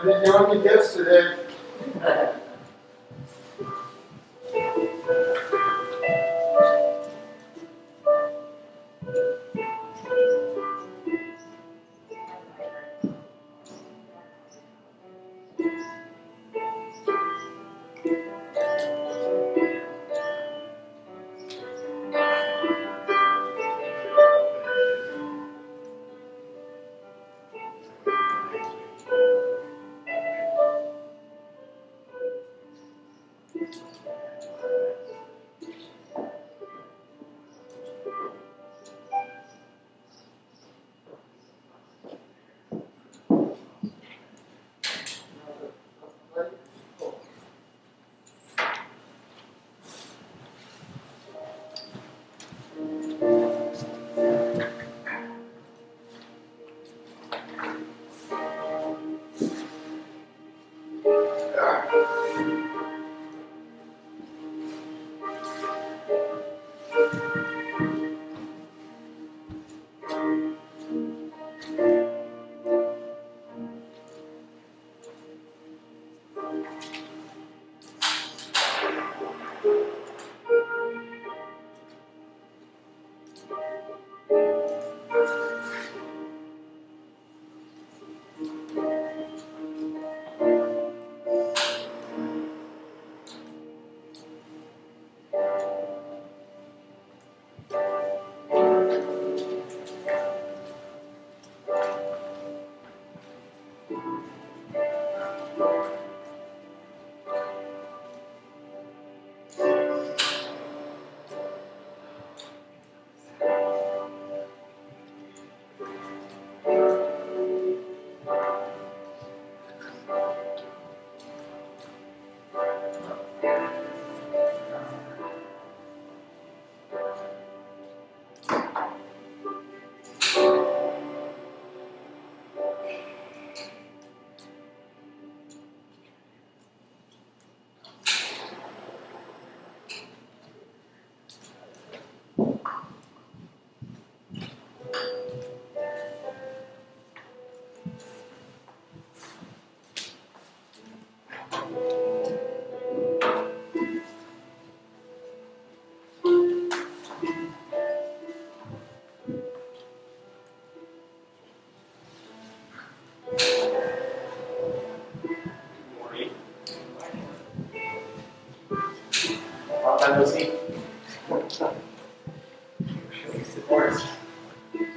I didn't know any gifts today.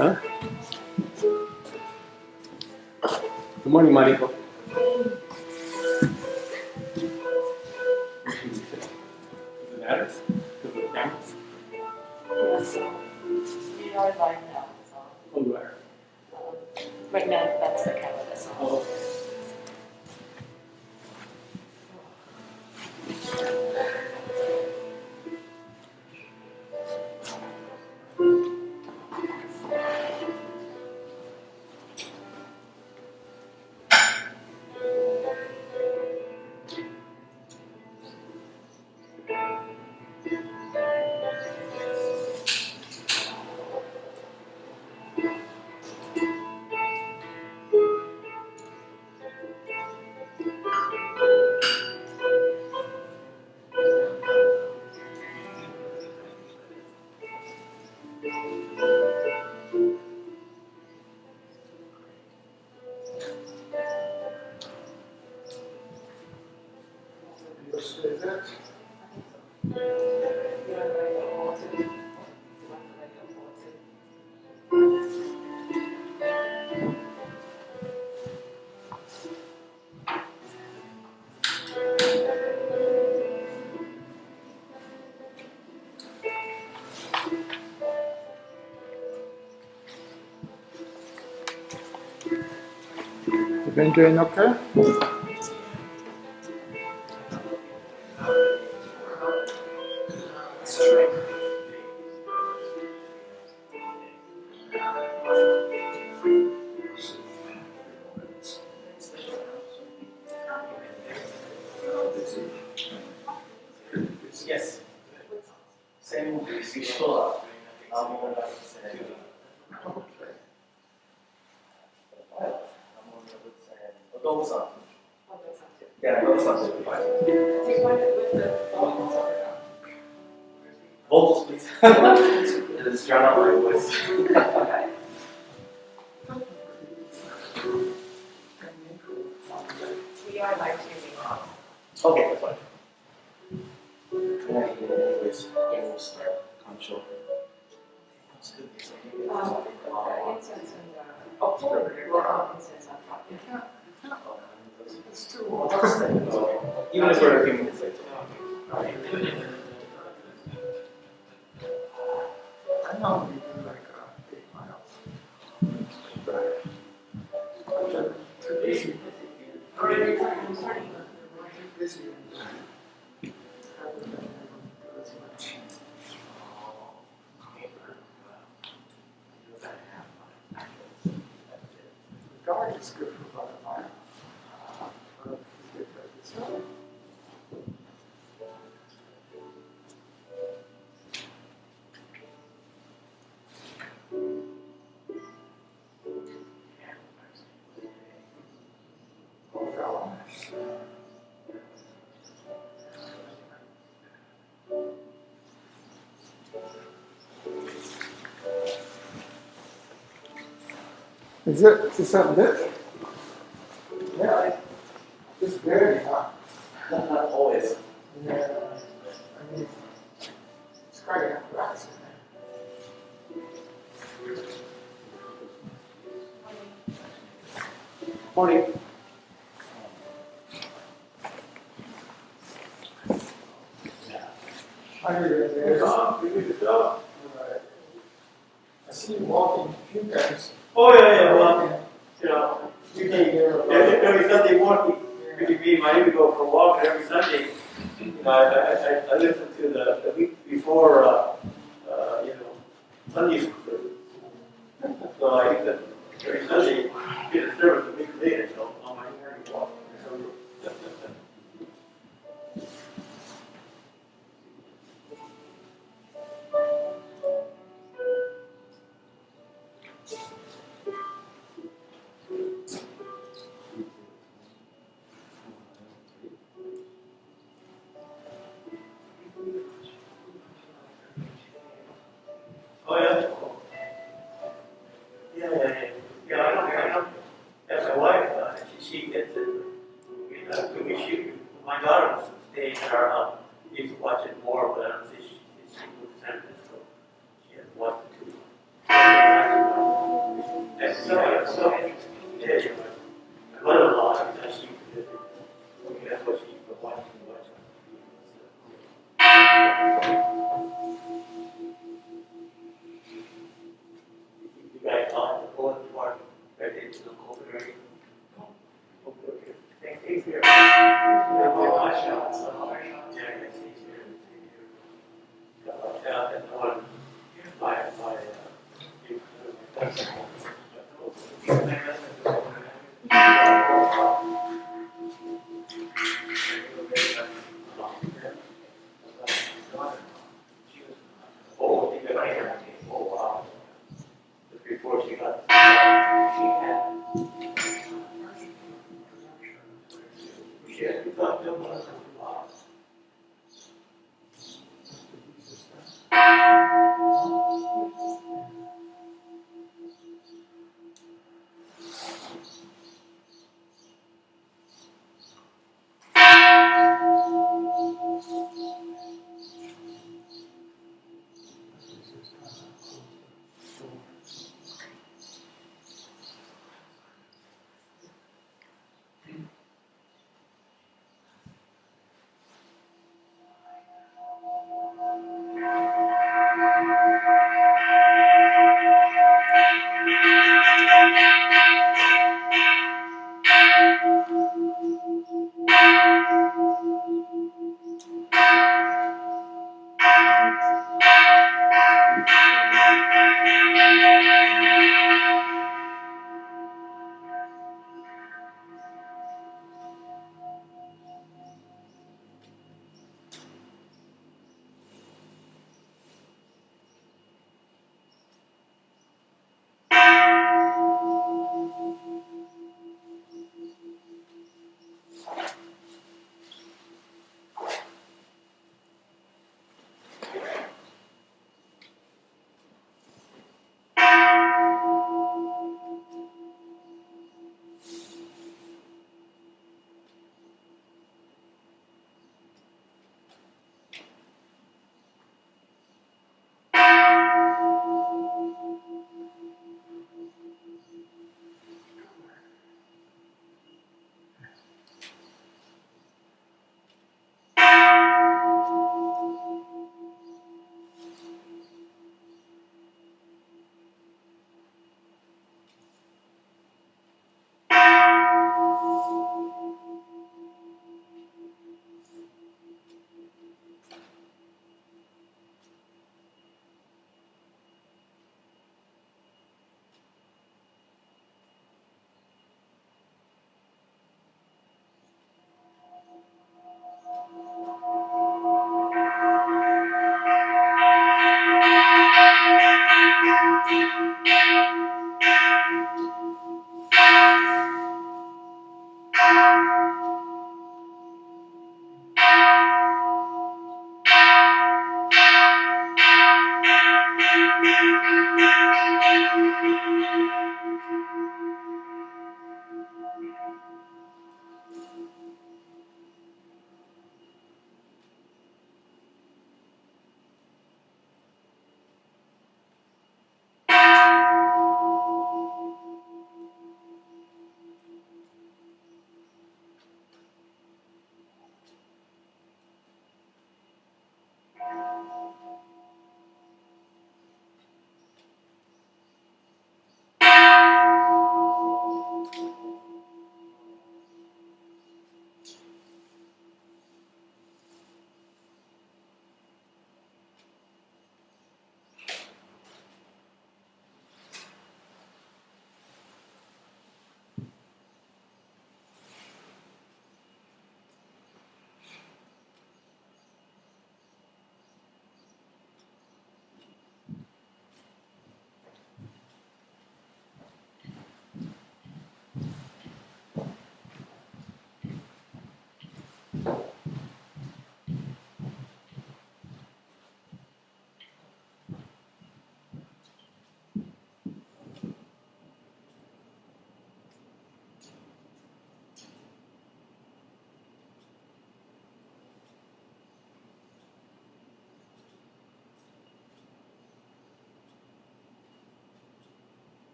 Huh? Good morning, Mariko. Does it matter? Does it count? Yeah, so we are live now. So, Oh, you are. right now, that's the camera that's on. Oh. You been doing okay? Yes. Same visual. Yeah, that's not really fine. Take one with the vocals. Vocals, please. It is drown out my voice. Okay. We are live streaming. Okay, that's fine. Anyways, we'll start. Kansho. Let's do this. Incense and oh, incense on top. It's too Even if we're a few minutes late. I know we do like 8 miles. But I'm too busy. Sorry. Too busy. Haven't been able to do as much. The guard is good for about a mile. It's good for this one. Oh gosh. Is that lit? Yeah, it's very hot. Not always. Yeah, I mean, it's quite a apparatus in Morning. there. I heard it. I see you walking a few times. Oh, yeah, well, Walking. you know, You take care of every Sunday morning, me and my neighbor go for a walk, and every Sunday, you know, I listen to the week before, you know, Sunday school. So I think that every Sunday, get a service a week later, so on my morning walk. Oh, yeah. Yeah, I know. That's my wife, she gets it. My daughter was staying in our house. She used to watch it more, but I don't think she would send it, so she has watched it too. That's so, yeah, my mother-in-law, she did it. That's what she was watching. You guys on the bullet part, right there, to the cold already. Okay. Thanks here. My shot, so yeah, thanks here. And the one, my,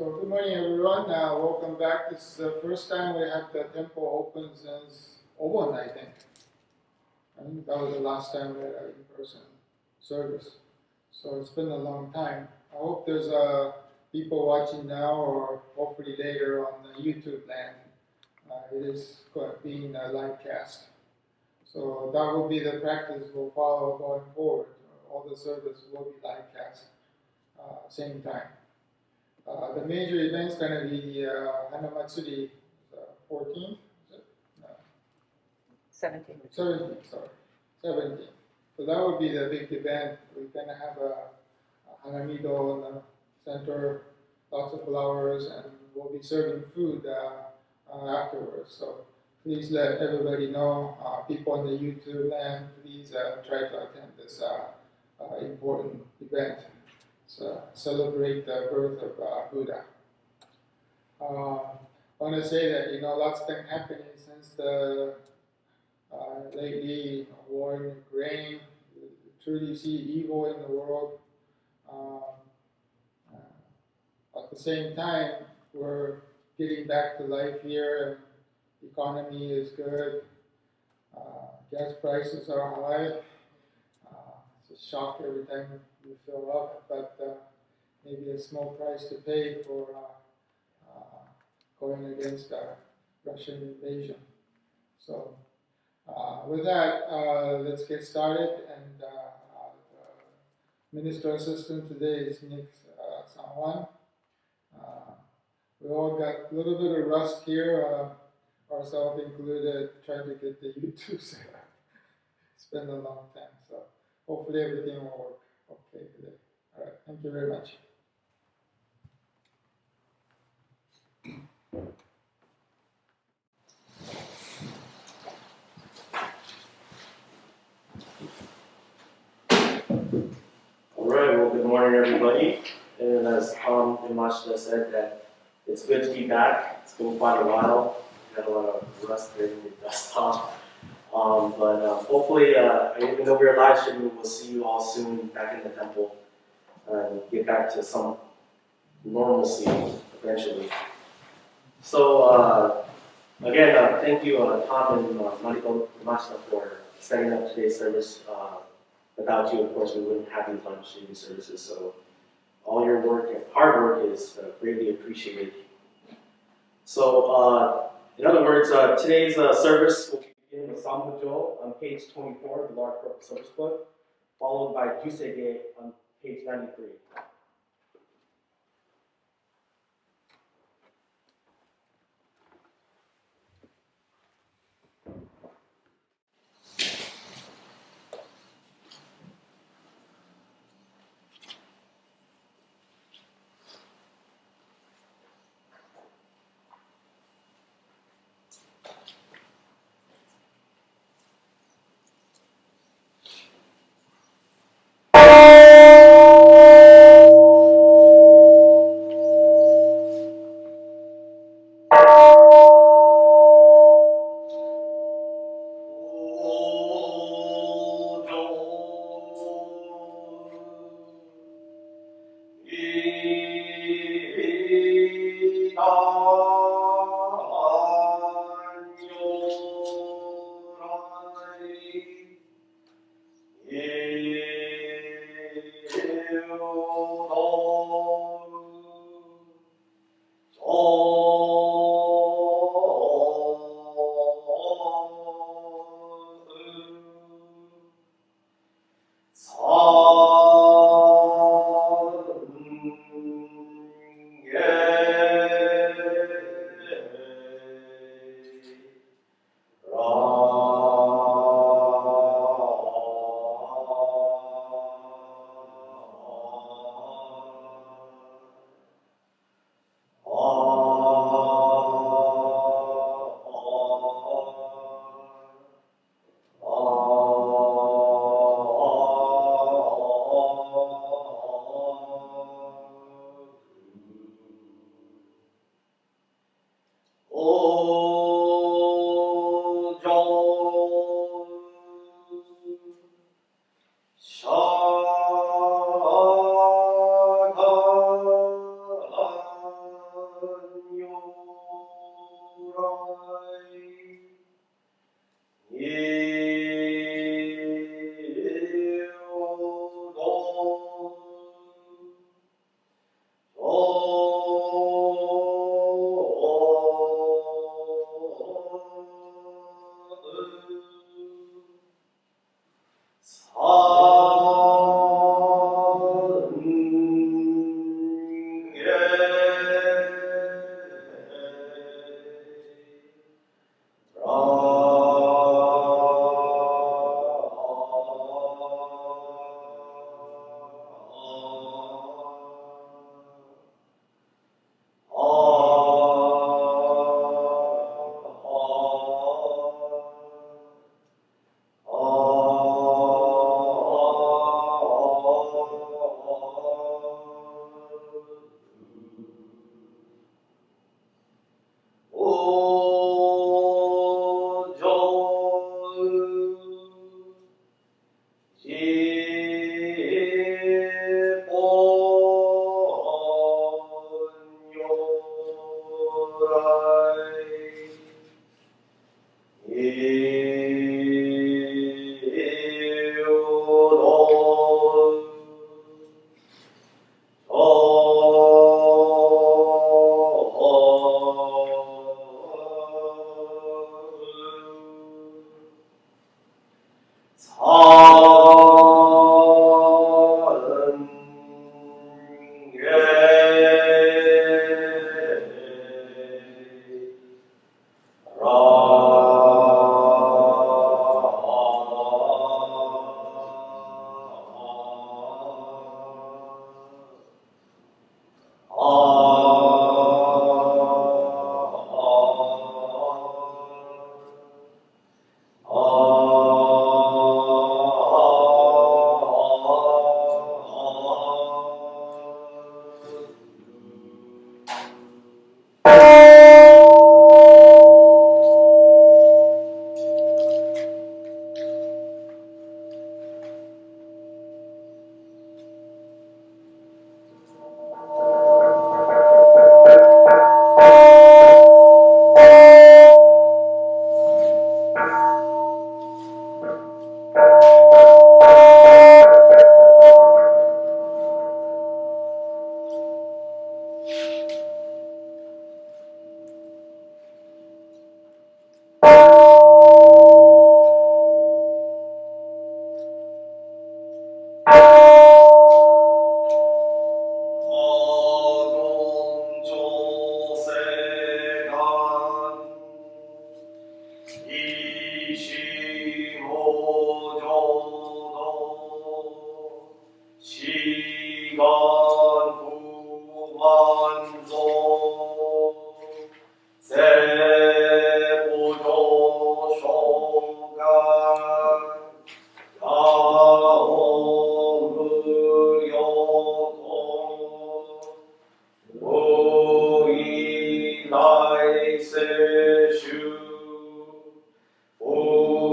So good morning, everyone. Welcome back. This is the first time we have the temple open since Obon, I think. I think that was the last time we had an in-person service. So it's been a long time. I hope there's people watching now or hopefully later on the YouTube land. It is being live cast. So that will be the practice we'll follow going forward. All the service will be live cast same time. The major event's going to be the Hanamatsuri 14th, is it? No. 17th. 17th, sorry. 17th. So that would be the big event. We're going to have a Hanamido in the center, lots of flowers, and we'll be serving food afterwards. So please let everybody know, people on the YouTube land, please try to attend this important event. So celebrate the birth of Buddha. I want to say that lots been happening since the lately war in Ukraine. We truly see evil in the world. At the same time, we're getting back to life here, and the economy is good. Gas prices are high. It's a shock every time you fill up, but maybe a small price to pay for going against Russian invasion. So with that, let's get started. And the minister assistant today is Nick Juan. We all got a little bit of rust here, ourselves included, trying to get the YouTube set up. It's been a long time, so hopefully everything will work okay today. All right, thank you very much. All right, well, good morning, everybody. And as Tom and Mashita said, that it's good to be back. It's been quite a while. We had a lot of rust there in the dust off. But hopefully, even though we're live streaming, we'll see you all soon back in the temple and get back to some normalcy eventually. So, again, thank you, Tom and Mariko Mashita, for setting up today's service. Without you, of course, we wouldn't have these live streaming services. So, all your work and hard work is greatly appreciated. So, in other words, today's service will begin with Sambujo on page 24 of the Large Purpose Service Book, followed by Juseige on page 93. Oh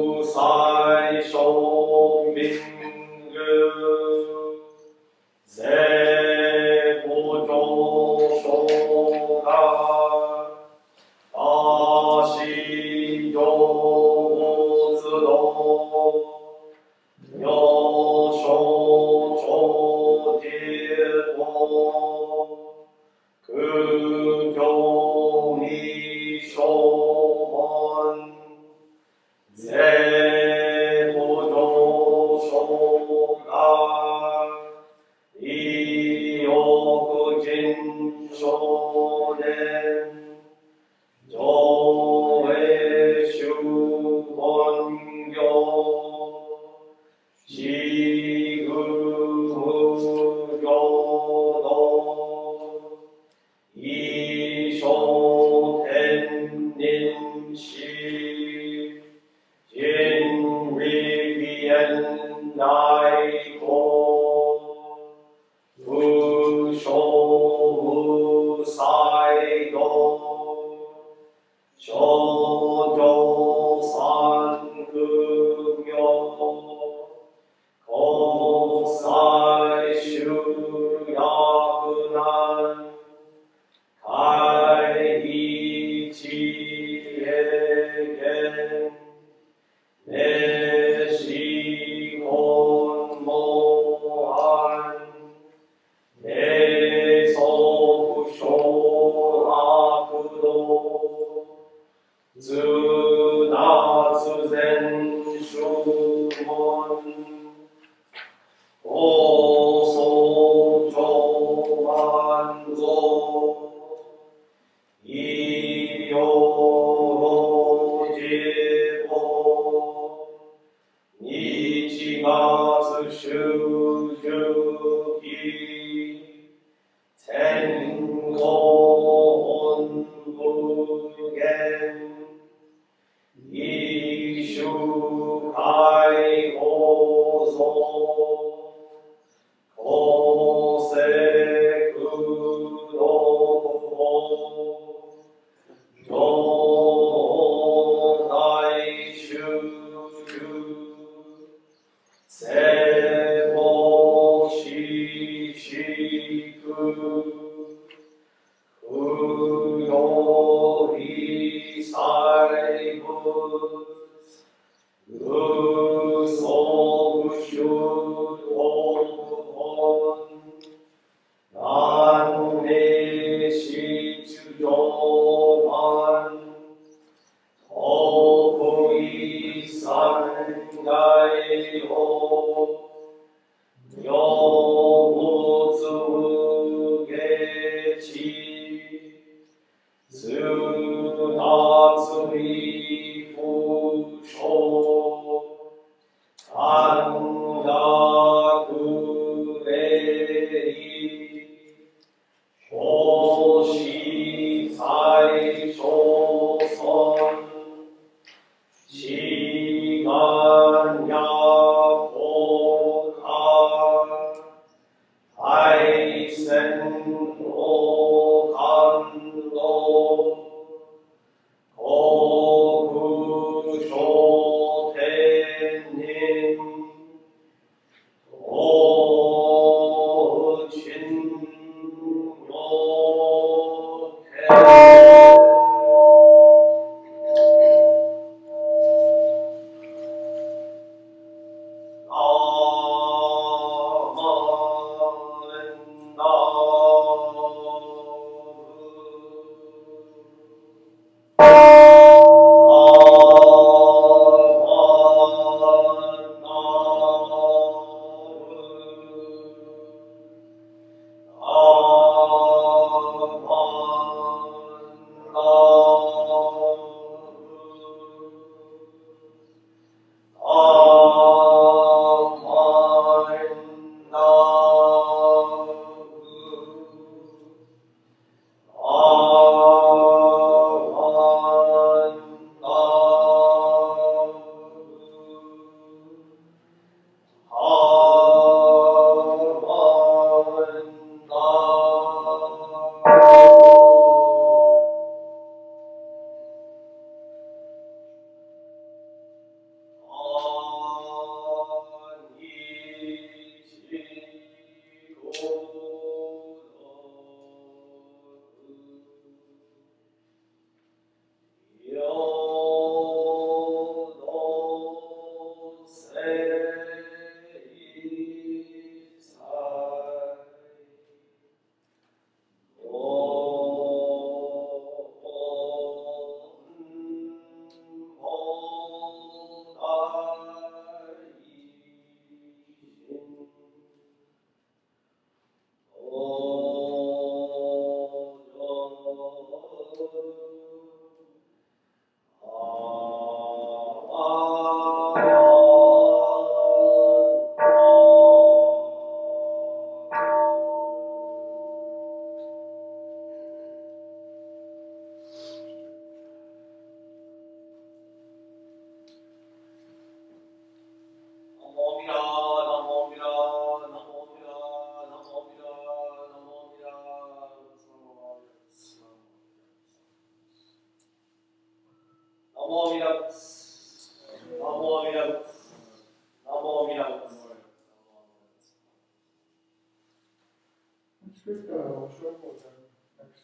Let's get Oshogo then next.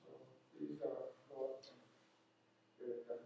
So please go up and get it done.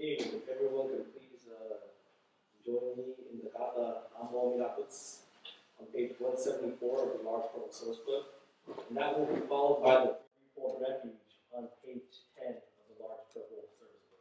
Okay, if everyone could please join me in the Gata Amo Miraputs on page 174 of the large purple source book. And that will be followed by the threefold refuge on page 10 of the large purple source book.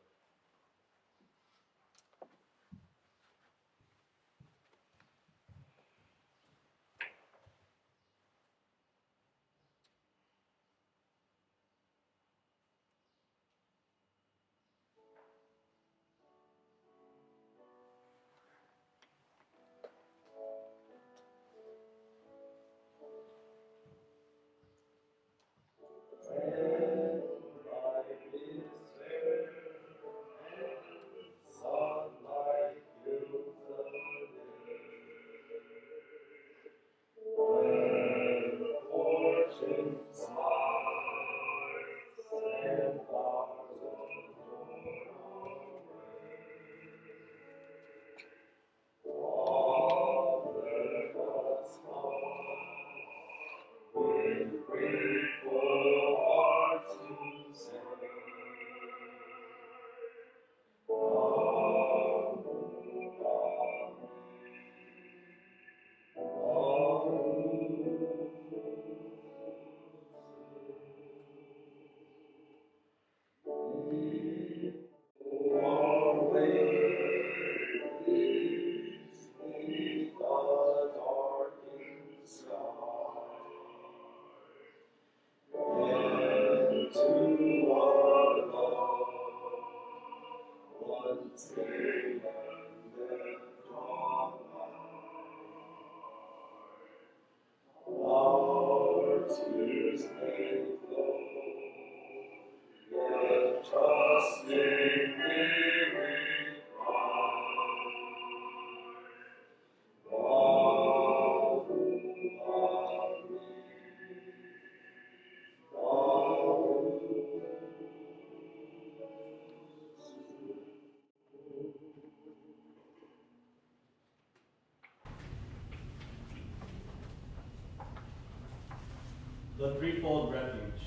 The threefold refuge.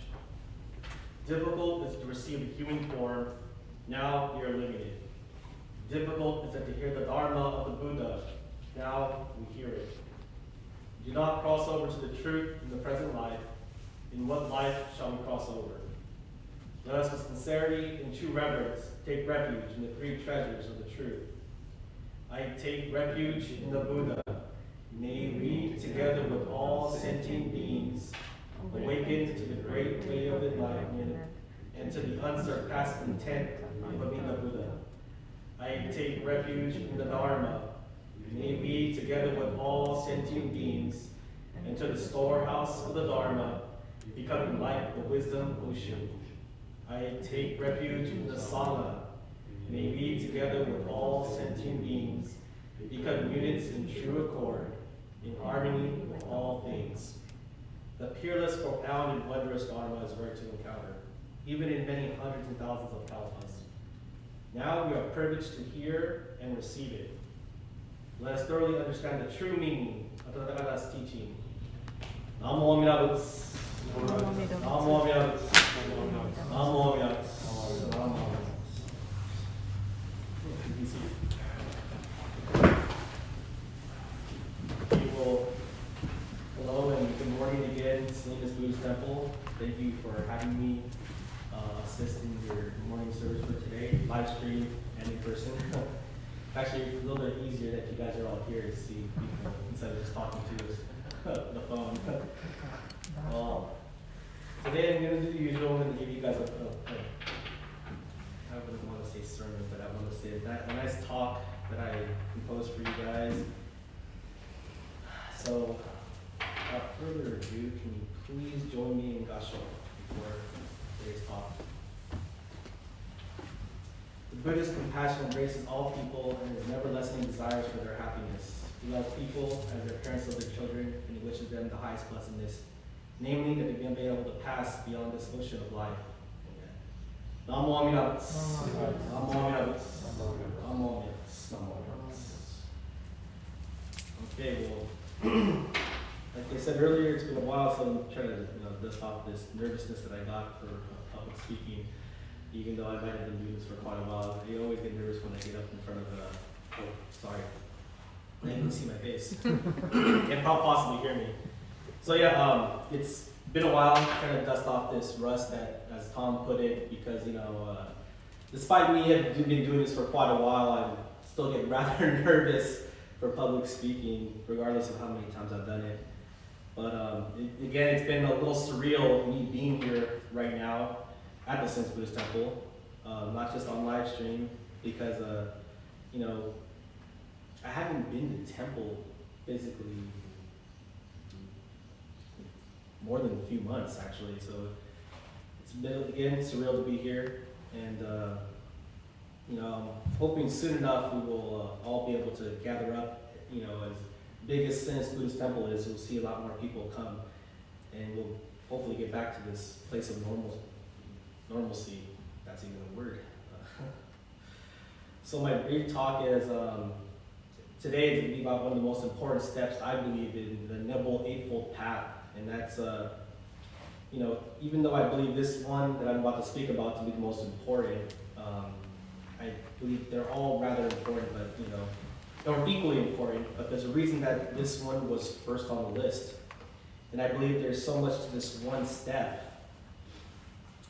Difficult is to receive the human form, now we are living it. Difficult is it to hear the Dharma of the Buddha, now we hear it. Do not cross over to the truth in the present life. In what life shall we cross over? Let us with sincerity and true reverence take refuge in the three treasures of the truth. I take refuge in the Buddha. May we, together with all sentient beings, awaken to the great way of enlightenment and to the unsurpassed intent of being the Buddha. I take refuge in the Dharma. May we, together with all sentient beings, enter the storehouse of the Dharma, becoming like the wisdom ocean. I take refuge in the Sangha. May we, together with all sentient beings, become units in true accord, in harmony with all things. The peerless, profound, and wondrous Dharma is rare to encounter, even in many hundreds and thousands of kalpas. Now we are privileged to hear and receive it. Let us thoroughly understand the true meaning of the Tathagata's teaching. Namo Amida Butsu. Namo Amida Butsu. Namo Amida Butsu. Namo Amida Hello and good morning again, Salinas Buddhist Temple. Thank you for having me assist in your morning service for today, live stream and in person. Actually, it's a little bit easier that you guys are all here to see people instead of just talking to us the phone. Today I'm going to do the usual. I'm going to give you guys I wouldn't want to say sermon, but I want to say a nice talk that I composed for you guys. So, without further ado, can you please join me in Kansho before today's talk? The Buddha's compassion embraces all people and is never lessening desires for their happiness. He loves people as their parents love their children, and he wishes them the highest blessedness, namely that they may be able to pass beyond this ocean of life. Namo Amida Butsu. Namo Amida Butsu. Namo Amida Butsu. Namo Amida Butsu. Okay, well, like I said earlier, it's been a while, so I'm trying to dust off this nervousness that I got for public speaking. even though I might have been doing this for quite a while. I always get nervous when I get up in front of oh, sorry. Now you can see my face. You can possibly hear me. So yeah, it's been a while trying to dust off this rust that, as Tom put it, because, you know, despite me having been doing this for quite a while, I still get rather nervous for public speaking, regardless of how many times I've done it. But again, it's been a little surreal me being here right now at the Sense Buddhist Temple, not just on live stream, because you know, I haven't been to temple physically more than a few months actually. So it's been, again, surreal to be here, and you know, I'm hoping soon enough we will all be able to gather up. You know, as big as Sense Buddhist Temple is, we'll see a lot more people come, and we'll hopefully get back to this place of normalcy. That's even a word. So my brief talk is, today is going to be about one of the most important steps, I believe, in the Noble Eightfold Path. And that's, you know, even though I believe this one that I'm about to speak about to be the most important, I believe they're all rather important, but, you know, they're equally important, but there's a reason that this one was first on the list. And I believe there's so much to this one step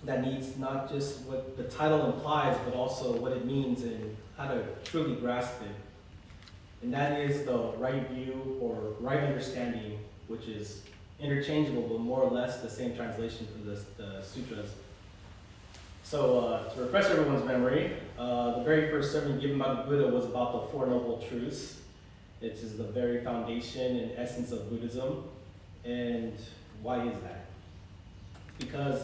that needs not just what the title implies, but also what it means and how to truly grasp it. And that is the right view or right understanding, which is interchangeable, but more or less the same translation for the sutras. So to refresh everyone's memory, the very first sermon given by the Buddha was about the Four Noble Truths. It is the very foundation and essence of Buddhism. And why is that? Because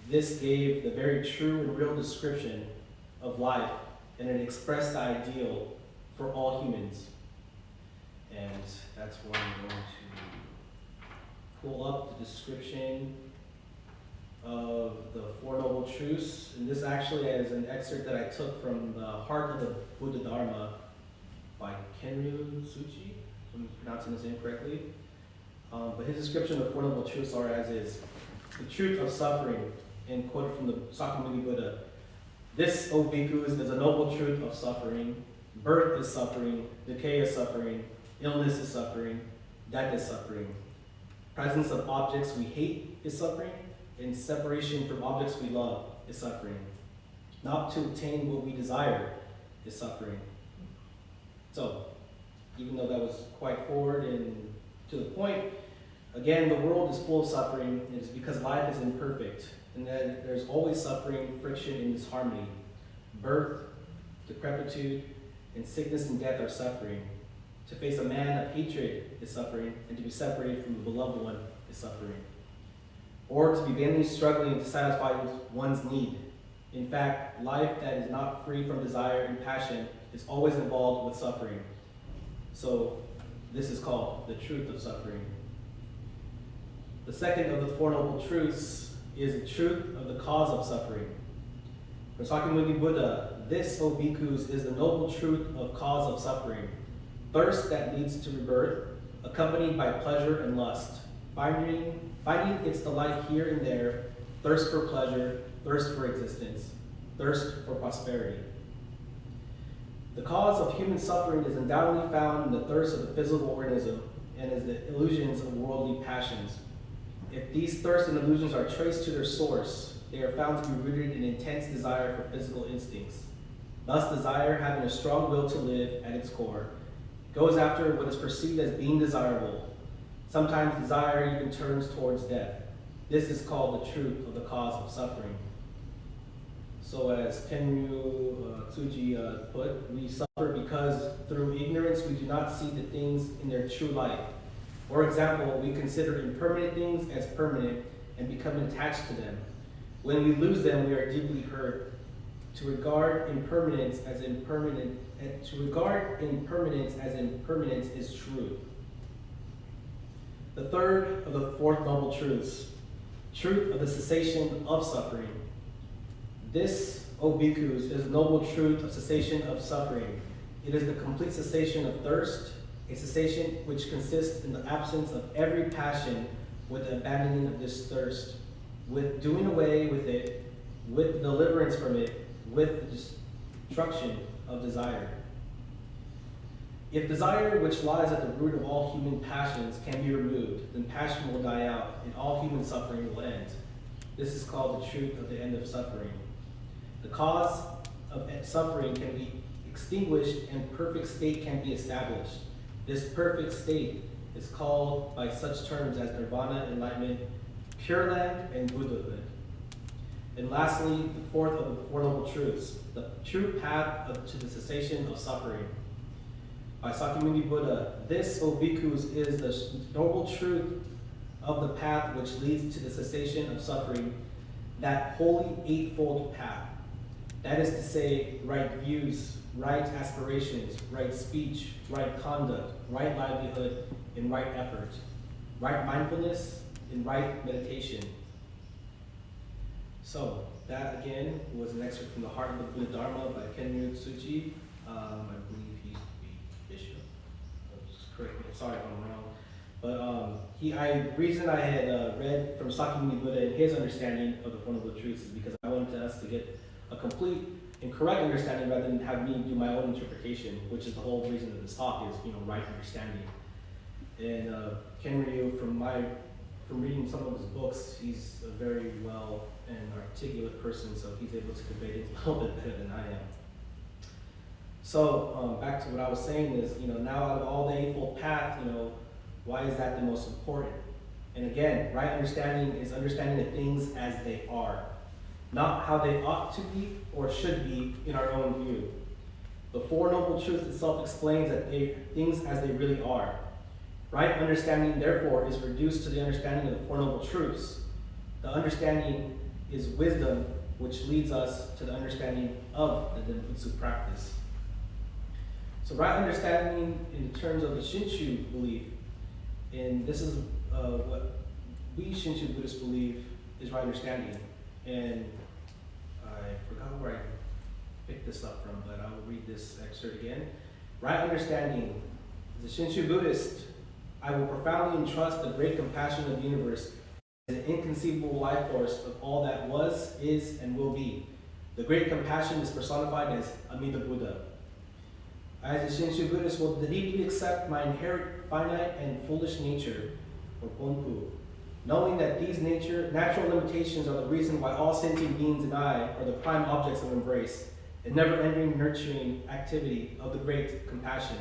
this gave the very true and real description of life, and it expressed the ideal for all humans. And that's where I'm going to pull up the description of the Four Noble Truths. And this actually is an excerpt that I took from the Heart of the Buddha Dharma by Juseige, if I'm pronouncing his name correctly. But his description of the Four Noble Truths are as is: the truth of suffering, and quoted from the Sakyamuni Buddha. This, O bhikkhus, is a noble truth of suffering. Birth is suffering, decay is suffering, illness is suffering, death is suffering. Presence of objects we hate is suffering, and separation from objects we love is suffering. Not to obtain what we desire is suffering. So, even though that was quite forward and to the point, again, the world is full of suffering. It is because life is imperfect, and that there's always suffering, friction, and disharmony. Birth, decrepitude, and sickness and death are suffering. To face a man of hatred is suffering, and to be separated from the beloved one is suffering. Or to be vainly struggling to satisfy one's need. In fact, life that is not free from desire and passion is always involved with suffering. So this is called the truth of suffering. The second of the Four Noble Truths is the truth of the cause of suffering. For Sakyamuni Buddha, this, O bhikkhus, is the noble truth of cause of suffering. Thirst that leads to rebirth, accompanied by pleasure and lust. Finding its delight here and there, thirst for pleasure, thirst for existence, thirst for prosperity. The cause of human suffering is undoubtedly found in the thirst of the physical organism and is the illusions of worldly passions. If these thirsts and illusions are traced to their source, they are found to be rooted in intense desire for physical instincts. Thus, desire, having a strong will to live at its core, goes after what is perceived as being desirable. Sometimes desire even turns towards death. This is called the truth of the cause of suffering. So as Juseige put, we suffer because through ignorance we do not see the things in their true light. For example, we consider impermanent things as permanent and become attached to them. When we lose them, we are deeply hurt. To regard impermanence as impermanent is true. The third of the Fourth Noble Truths, truth of the cessation of suffering. This, O bhikkhus, is the noble truth of cessation of suffering. It is the complete cessation of thirst, a cessation which consists in the absence of every passion with the abandoning of this thirst, with doing away with it, with deliverance from it, with the destruction of desire. If desire, which lies at the root of all human passions, can be removed, then passion will die out, and all human suffering will end. This is called the truth of the end of suffering. The cause of suffering can be extinguished, and perfect state can be established. This perfect state is called by such terms as nirvana, enlightenment, pure land, and Buddhahood. And lastly, the fourth of the Four Noble Truths, the true path to the cessation of suffering. By Sakyamuni Buddha, this, O bhikkhus, is the noble truth of the path which leads to the cessation of suffering, that holy eightfold path. That is to say, right views, right aspirations, right speech, right conduct, right livelihood, and right effort, right mindfulness, and right meditation. So, that again was an excerpt from The Heart of the Buddha Dharma by Kenryu Tsuchi. I believe he used to be bishop. Just correct me, sorry if I'm wrong. But reason I had read from Sakyamuni Buddha and his understanding of the Four Noble Truths is because I wanted us to get a complete and correct understanding rather than have me do my own interpretation, which is the whole reason of this talk is, right understanding. And Kenryu, from reading some of his books, he's a very well and articulate person, so he's able to convey it a little bit better than I am. So back to what I was saying is, now out of all the Eightfold Path, why is that the most important? And again, right understanding is understanding the things as they are, not how they ought to be or should be in our own view. The Four Noble Truths itself explains that things as they really are. Right understanding, therefore, is reduced to the understanding of the Four Noble Truths. The understanding is wisdom, which leads us to the understanding of the Denbutsu practice. So right understanding in terms of the Shinshu belief, and this is what we Shinshu Buddhists believe is right understanding. And I forgot where I picked this up from, but I will read this excerpt again. Right understanding, as a Shinshu Buddhist, I will profoundly entrust the great compassion of the universe as an inconceivable life force of all that was, is, and will be. The great compassion is personified as Amida Buddha. I, as a Shinshu Buddhist, will deeply accept my inherent finite and foolish nature, or Ponpu, knowing that these natural limitations are the reason why all sentient beings and I are the prime objects of embrace, and never-ending nurturing activity of the great compassion.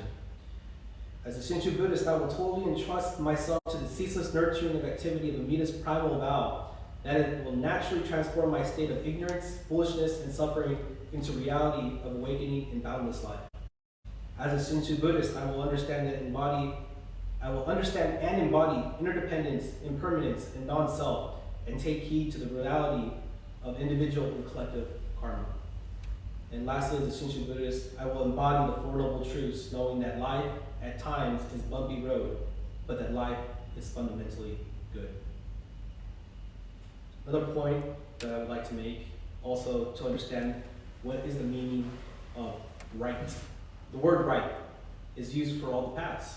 As a Shinshu Buddhist, I will totally entrust myself to the ceaseless nurturing of activity of Amida's primal vow, that it will naturally transform my state of ignorance, foolishness, and suffering into reality of awakening and boundless life. As a Shinshu Buddhist, I will understand and embody interdependence, impermanence, and non-self, and take heed to the reality of individual and collective karma. And lastly, as a Shinshu Buddhist, I will embody the Four Noble Truths, knowing that life at times is a bumpy road, but that life is fundamentally good. Another point that I would like to make, also to understand what is the meaning of right. The word right is used for all the paths.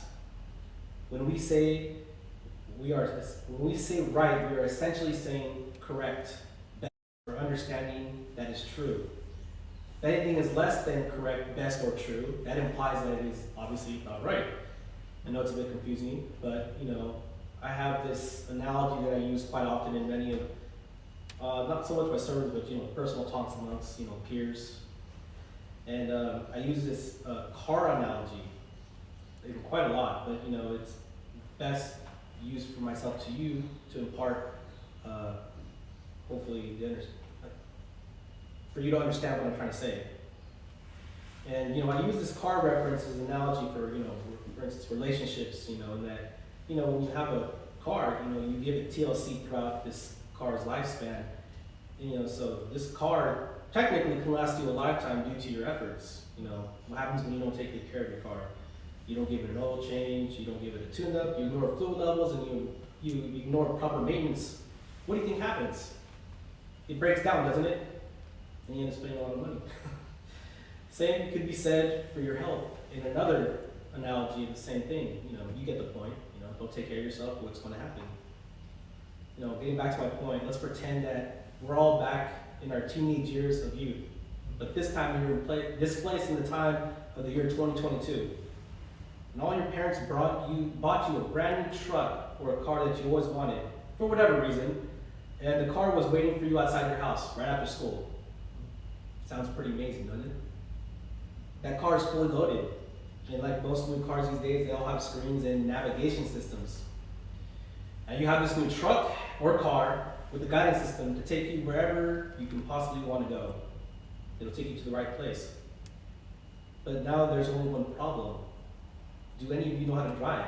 When we say right, we are essentially saying correct, best, or understanding that is true. If anything is less than correct, best, or true, that implies that it is obviously not right. I know it's a bit confusing, but I have this analogy that I use quite often in many of, not so much my sermons, but personal talks amongst peers. And I use this car analogy quite a lot, but it's best used for myself to you to impart, hopefully, for you to understand what I'm trying to say. And I use this car reference as an analogy for instance, relationships. And that when you have a car, you give it TLC throughout this car's lifespan. And, so this car technically can last you a lifetime due to your efforts. What happens when you don't take good care of your car? You don't give it an oil change, you don't give it a tune-up, you ignore fluid levels, and you ignore proper maintenance. What do you think happens? It breaks down, doesn't it? And you end up spending a lot of money. Same could be said for your health. In another analogy of the same thing, you get the point. Don't take care of yourself, what's going to happen? Getting back to my point, let's pretend that we're all back in our teenage years of youth, but this time you're displaced in the time of the year 2022. And all your parents bought you a brand new truck or a car that you always wanted, for whatever reason, and the car was waiting for you outside your house right after school. Sounds pretty amazing, doesn't it? That car is fully loaded. And like most new cars these days, they all have screens and navigation systems. And you have this new truck or car with a guidance system to take you wherever you can possibly want to go. It'll take you to the right place. But now there's only one problem. Do any of you know how to drive?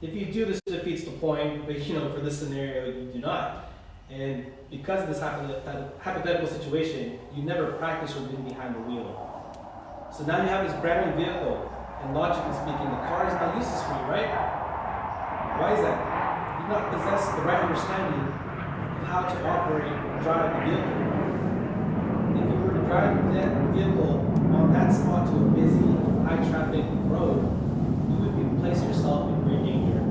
If you do, this defeats the point, but for this scenario, you do not. And because of this hypothetical situation, you never practice or been behind the wheel. So now you have this brand new vehicle, and logically speaking, the car is not useless for you, right? Why is that? You do not possess the right understanding of how to operate or drive the vehicle. If you were to drive that vehicle on that spot to a busy, high-traffic road, you would place yourself in great danger.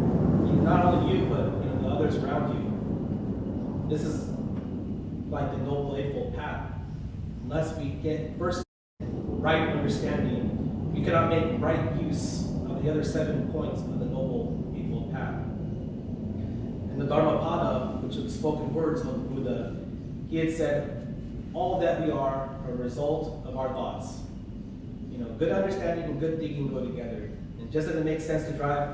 Not only you, but the others around you. This is like the Noble Eightfold Path. Unless we get first right understanding, we cannot make right use of the other 7 points of the Noble Eightfold Path. In the Dharma, which are the spoken words of the Buddha, he had said, all that we are a result of our thoughts. Good understanding and good thinking go together. And just as it makes sense to drive,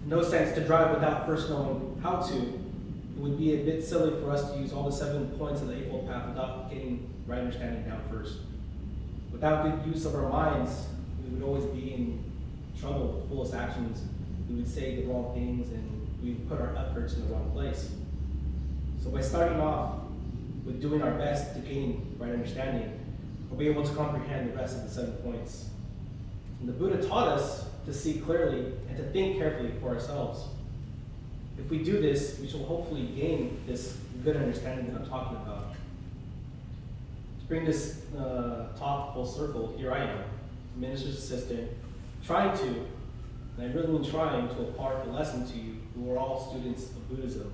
no sense to drive without first knowing how to, it would be a bit silly for us to use all the 7 points of the Eightfold Path without getting right understanding down first. Without good use of our minds, we would always be in trouble with foolish actions. We would say the wrong things and we would put our efforts in the wrong place. So by starting off with doing our best to gain right understanding, we'll be able to comprehend the rest of the 7 points. And the Buddha taught us to see clearly and to think carefully for ourselves. If we do this, we shall hopefully gain this good understanding that I'm talking about. To bring this talk full circle, here I am, minister's assistant, trying to, and I really mean trying to impart a lesson to you who are all students of Buddhism.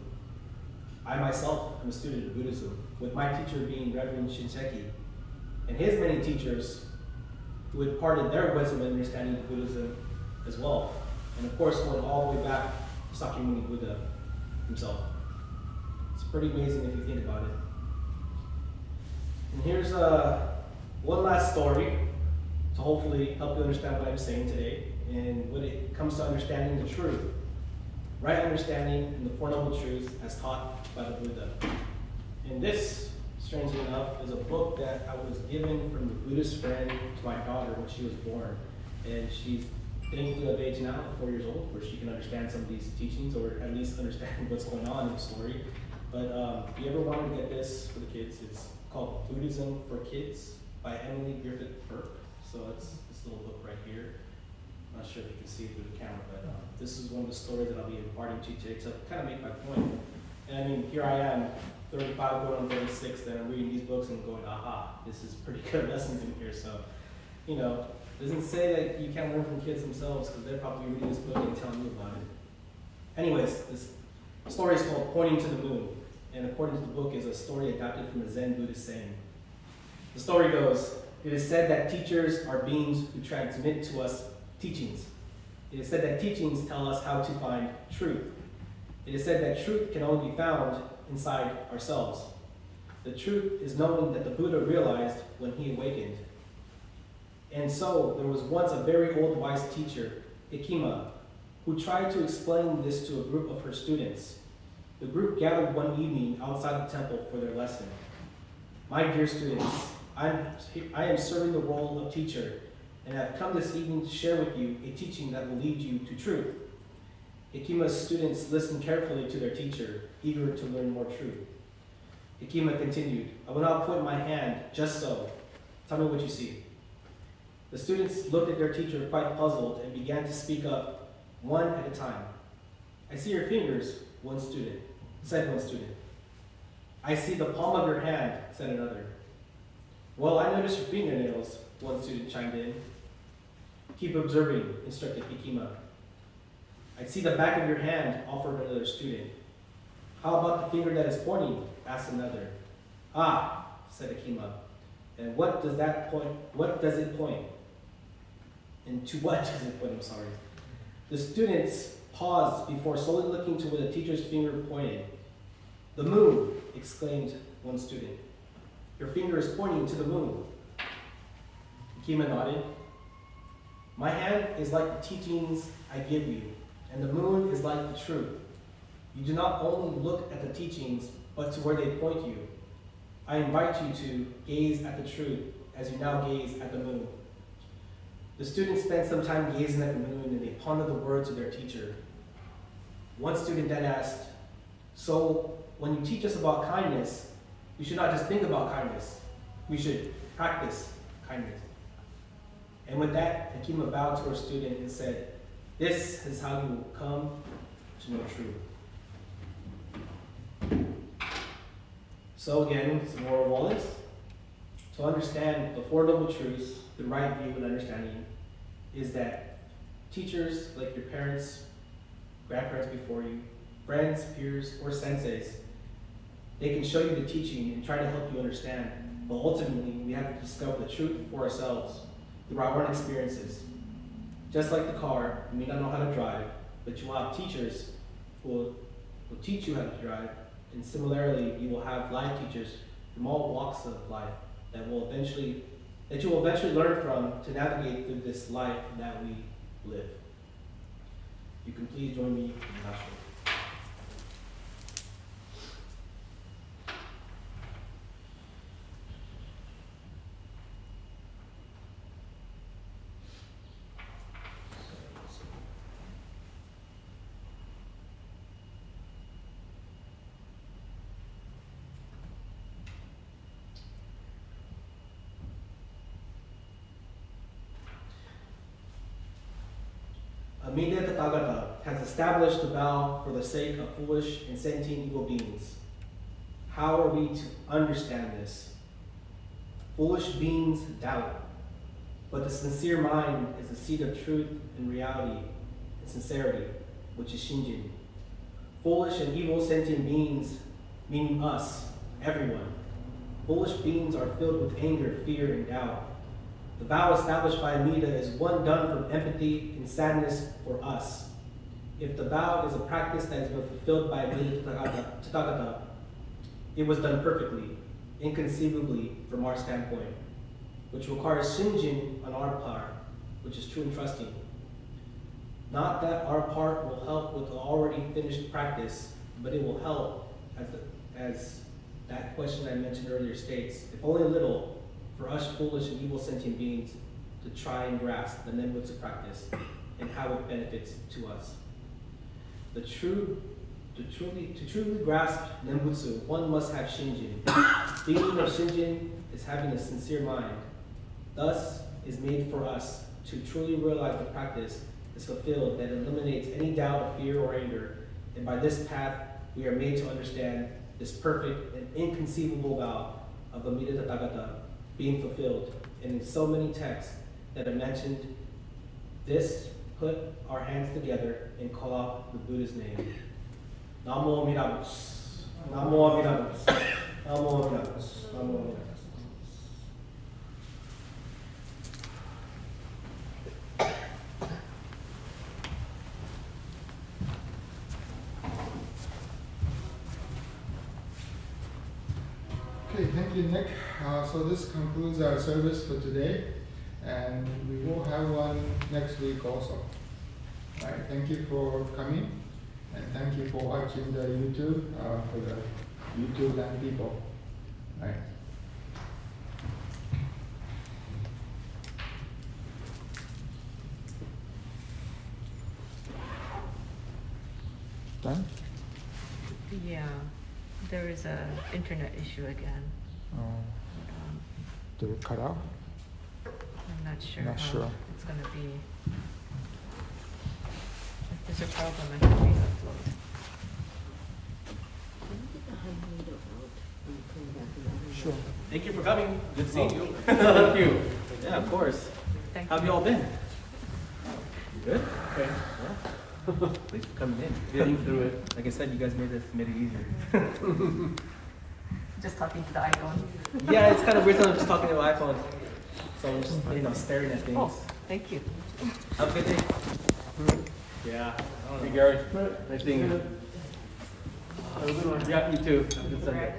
I myself am a student of Buddhism, with my teacher being Reverend Juseige, and his many teachers who imparted their wisdom and understanding of Buddhism as well. And of course, going all the way back to Sakyamuni Buddha himself. It's pretty amazing if you think about it. And here's one last story to hopefully help you understand what I'm saying today and when it comes to understanding the truth. Right understanding and the Four Noble Truths as taught by the Buddha. And this, strangely enough, is a book that I was given from a Buddhist friend to my daughter when she was born. And she's thankfully of age now, 4 years old, where she can understand some of these teachings or at least understand what's going on in the story. But if you ever want to get this for the kids, it's called Buddhism for Kids by Emily Griffith Burke. So it's this little book right here. I'm not sure if you can see it through the camera, but this is one of the stories that I'll be imparting to you today to kind of make my point. And I mean, here I am, 35 going on 36, and I'm reading these books and going, aha, this is pretty good lessons in here. So, it doesn't say that you can't learn from kids themselves because they're probably reading this book and telling you about it. Anyways, this story is called Pointing to the Moon, and according to the book is a story adapted from a Zen Buddhist saying. The story goes, it is said that teachers are beings who transmit to us teachings. It is said that teachings tell us how to find truth. It is said that truth can only be found inside ourselves. The truth is knowing that the Buddha realized when he awakened. And so there was once a very old wise teacher, Ikima, who tried to explain this to a group of her students. The group gathered one evening outside the temple for their lesson. My dear students, I am serving the role of teacher, and I've come this evening to share with you a teaching that will lead you to truth. Ikima's students listened carefully to their teacher, eager to learn more truth. Ikima continued, I will now point my hand, just so. Tell me what you see. The students looked at their teacher quite puzzled and began to speak up, one at a time. I see your fingers, said one student. I see the palm of your hand, said another. Well, I noticed your fingernails, one student chimed in. Keep observing, instructed Ikima. I see the back of your hand, offered another student. How about the finger that is pointing, asked another. Ah, said Akima. And what does that point, what does it point? And to what does it point, I'm sorry. The students paused before slowly looking to where the teacher's finger pointed. The moon, exclaimed one student. Your finger is pointing to the moon. Akima nodded. My hand is like the teachings I give you, and the moon is like the truth. You do not only look at the teachings, but to where they point you. I invite you to gaze at the truth as you now gaze at the moon. The students spent some time gazing at the moon and they pondered the words of their teacher. One student then asked, so when you teach us about kindness, we should not just think about kindness, we should practice kindness. And with that, Akima bowed to her student and said, this is how you will come to know truth. So again, some more Wallace. To understand the Four Noble Truths, the right view and understanding is that teachers, like your parents, grandparents before you, friends, peers, or senseis, they can show you the teaching and try to help you understand, but ultimately we have to discover the truth for ourselves through our own experiences. Just like the car, you may not know how to drive, but you will have teachers who will teach you how to drive, and similarly, you will have life teachers from all walks of life that you will eventually learn from to navigate through this life that we live. You can please join me in the last one. Amida Tathagata has established the vow for the sake of foolish and sentient evil beings. How are we to understand this? Foolish beings doubt, but the sincere mind is the seat of truth and reality and sincerity, which is Shinjin. Foolish and evil sentient beings, meaning us, everyone. Foolish beings are filled with anger, fear, and doubt. The vow established by Amida is one done from empathy and sadness for us. If the vow is a practice that has been fulfilled by Amida Tathagata, it was done perfectly, inconceivably from our standpoint, which requires Shinjin on our part, which is true and trusting. Not that our part will help with the already finished practice, but it will help, as that question I mentioned earlier states, if only a little, for us foolish and evil sentient beings to try and grasp the Nembutsu practice and how it benefits to us. To truly grasp Nembutsu, one must have Shinjin. Being of Shinjin is having a sincere mind. Thus is made for us to truly realize the practice is fulfilled that eliminates any doubt of fear or anger, and by this path we are made to understand this perfect and inconceivable vow of Amida Tathagata being fulfilled. And in so many texts that are mentioned, this put our hands together and call out the Buddha's name. Namo Amida Butsu. Namo Amida Butsu. Namo Amida Butsu. Namo Amida Butsu. Okay, thank you, Nick. So this concludes our service for today, and we will have one next week also. All right, thank you for coming, and thank you for watching the YouTube, for the YouTube land people. All right. Done? Yeah, there is a internet issue again. Did it cut out? I'm not sure Not how sure. it's gonna be. If there's a problem, I can re-upload. Sure. Thank you for coming. Good seeing you. Thank you. Yeah, of course. Thank How have you. you all been? Good? Okay. Well, thanks for coming in. Getting through it. Like I said, you guys made it easier. Just talking to the iPhone. Yeah, it's kind of weird. I'm just talking to my iPhone, so I'm just staring at things. Oh, thank you. Have a good day. Yeah. I don't know. Hey Gary, nice seeing you. Have a good one. Yeah, you too. Have a good Sunday.